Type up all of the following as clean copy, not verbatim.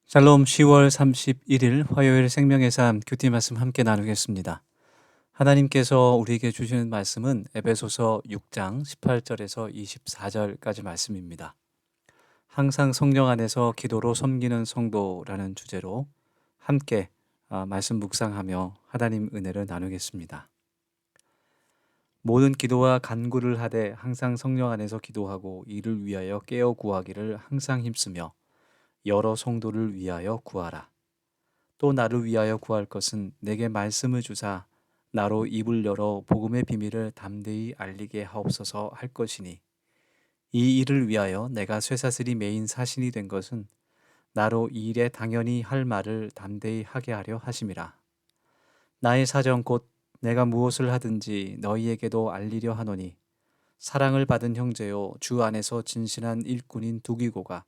샬롬 10월 31일 화요일 생명의 삶 큐티 말씀 함께 나누겠습니다. 하나님께서 우리에게 주시는 말씀은 에베소서 6장 18절에서 24절까지 말씀입니다. 항상 성령 안에서 기도로 섬기는 성도라는 주제로 함께 말씀 묵상하며 하나님 은혜를 나누겠습니다. 모든 기도와 간구를 하되 항상 성령 안에서 기도하고 이를 위하여 깨어 구하기를 항상 힘쓰며 여러 성도를 위하여 구하라. 또 나를 위하여 구할 것은 내게 말씀을 주사 나로 입을 열어 복음의 비밀을 담대히 알리게 하옵소서 할 것이니 이 일을 위하여 내가 쇠사슬이 매인 사신이 된 것은 나로 이 일에 당연히 할 말을 담대히 하게 하려 하심이라. 나의 사정 곧 내가 무엇을 하든지 너희에게도 알리려 하노니 사랑을 받은 형제요 주 안에서 진실한 일꾼인 두기고가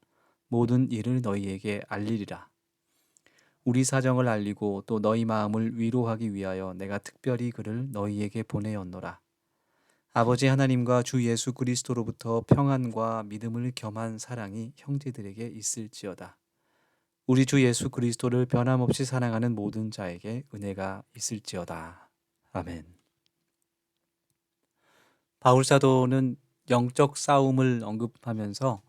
모든 일을 너희에게 알리리라. 우리 사정을 알리고 또 너희 마음을 위로하기 위하여 내가 특별히 그를 너희에게 보내었노라. 아버지 하나님과 주 예수 그리스도로부터 평안과 믿음을 겸한 사랑이 형제들에게 있을지어다. 우리 주 예수 그리스도를 변함없이 사랑하는 모든 자에게 은혜가 있을지어다. 아멘. 바울 사도는 영적 싸움을 언급하면서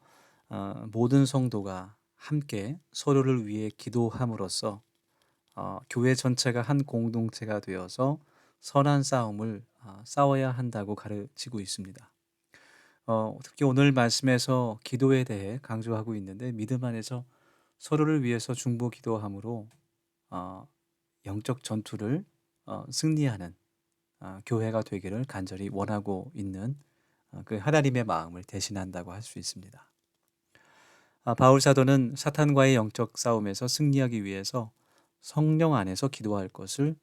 모든 성도가 함께 서로를 위해 기도함으로써 교회 전체가 한 공동체가 되어서 선한 싸움을 싸워야 한다고 가르치고 있습니다. 특히 오늘 말씀에서 기도에 대해 강조하고 있는데 믿음 안에서 서로를 위해서 중보 기도함으로 영적 전투를 승리하는 교회가 되기를 간절히 원하고 있는 그 하나님의 마음을 대신한다고 할 수 있습니다. 바울 사도는 사탄과의 영적 싸움에서 승리하기 위해서 성령 안에서 기도할 것을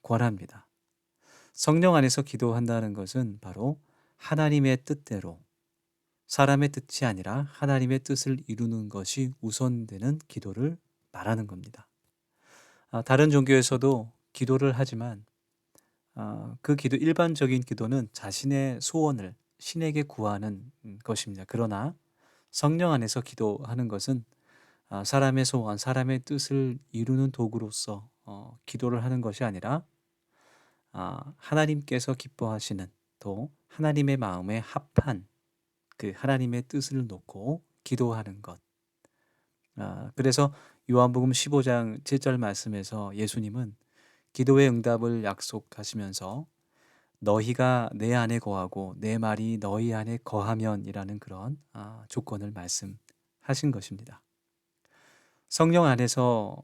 권합니다. 성령 안에서 기도한다는 것은 바로 하나님의 뜻대로 사람의 뜻이 아니라 하나님의 뜻을 이루는 것이 우선되는 기도를 말하는 겁니다. 다른 종교에서도 기도를 하지만 그 기도, 일반적인 기도는 자신의 소원을 신에게 구하는 것입니다. 그러나 성령 안에서 기도하는 것은 사람의 소원, 사람의 뜻을 이루는 도구로서 기도를 하는 것이 아니라 하나님께서 기뻐하시는 또 하나님의 마음에 합한 그 하나님의 뜻을 놓고 기도하는 것. 그래서 요한복음 15장 7절 말씀에서 예수님은 기도의 응답을 약속하시면서 너희가 내 안에 거하고 내 말이 너희 안에 거하면이라는 그런 조건을 말씀하신 것입니다. 성령 안에서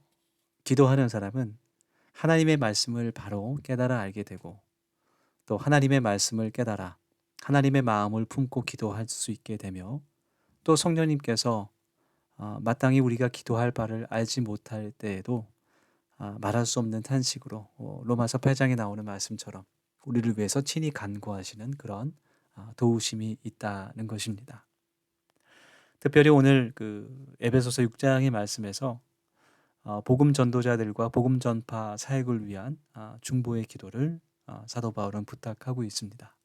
기도하는 사람은 하나님의 말씀을 바로 깨달아 알게 되고 또 하나님의 말씀을 깨달아 하나님의 마음을 품고 기도할 수 있게 되며 또 성령님께서 마땅히 우리가 기도할 바를 알지 못할 때에도 말할 수 없는 탄식으로 로마서 8장에 나오는 말씀처럼 우리를 위해서 친히 간구하시는 그런 도우심이 있다는 것입니다. 특별히 오늘 그 에베소서 6장의 말씀에서 복음 전도자들과 복음 전파 사역을 위한 중보의 기도를 사도 바울은 부탁하고 있습니다.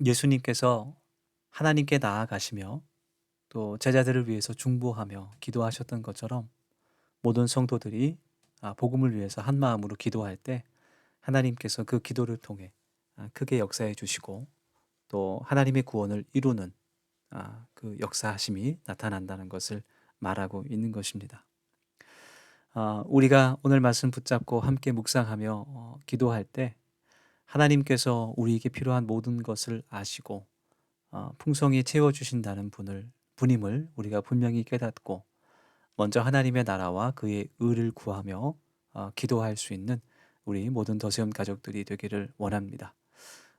예수님께서 하나님께 나아가시며 또 제자들을 위해서 중보하며 기도하셨던 것처럼 모든 성도들이 복음을 위해서 한 마음으로 기도할 때 하나님께서 그 기도를 통해 크게 역사해 주시고 또 하나님의 구원을 이루는 그 역사하심이 나타난다는 것을 말하고 있는 것입니다. 우리가 오늘 말씀 붙잡고 함께 묵상하며 기도할 때 하나님께서 우리에게 필요한 모든 것을 아시고 풍성히 채워주신다는 분임을 우리가 분명히 깨닫고 먼저 하나님의 나라와 그의 의를 구하며 기도할 수 있는 우리 모든 더세움 가족들이 되기를 원합니다.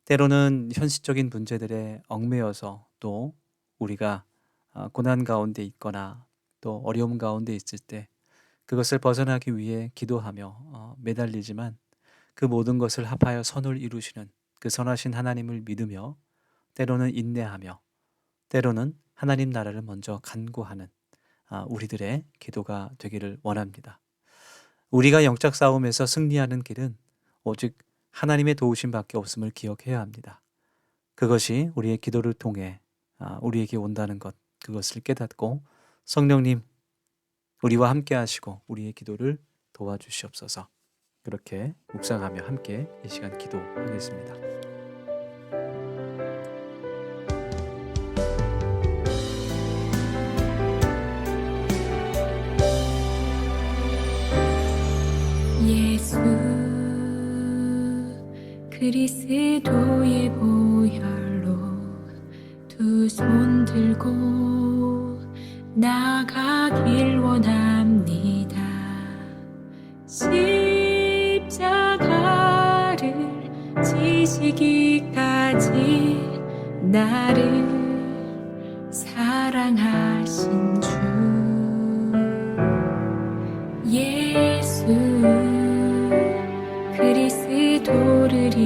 때로는 현실적인 문제들에 얽매여서 또 우리가 고난 가운데 있거나 또 어려움 가운데 있을 때 그것을 벗어나기 위해 기도하며 매달리지만 그 모든 것을 합하여 선을 이루시는 그 선하신 하나님을 믿으며 때로는 인내하며 때로는 하나님 나라를 먼저 간구하는 우리들의 기도가 되기를 원합니다. 우리가 영적 싸움에서 승리하는 길은 오직 하나님의 도우심밖에 없음을 기억해야 합니다. 그것이 우리의 기도를 통해 우리에게 온다는 것, 그것을 깨닫고 성령님 우리와 함께 하시고 우리의 기도를 도와주시옵소서. 그렇게 묵상하며 함께 이 시간 기도하겠습니다. 예수 그리스도의 보혈로 두 손 들고 나가길 원합니다. 십자가를 지시기까지 나를 사랑하신 주 예수 그리스도를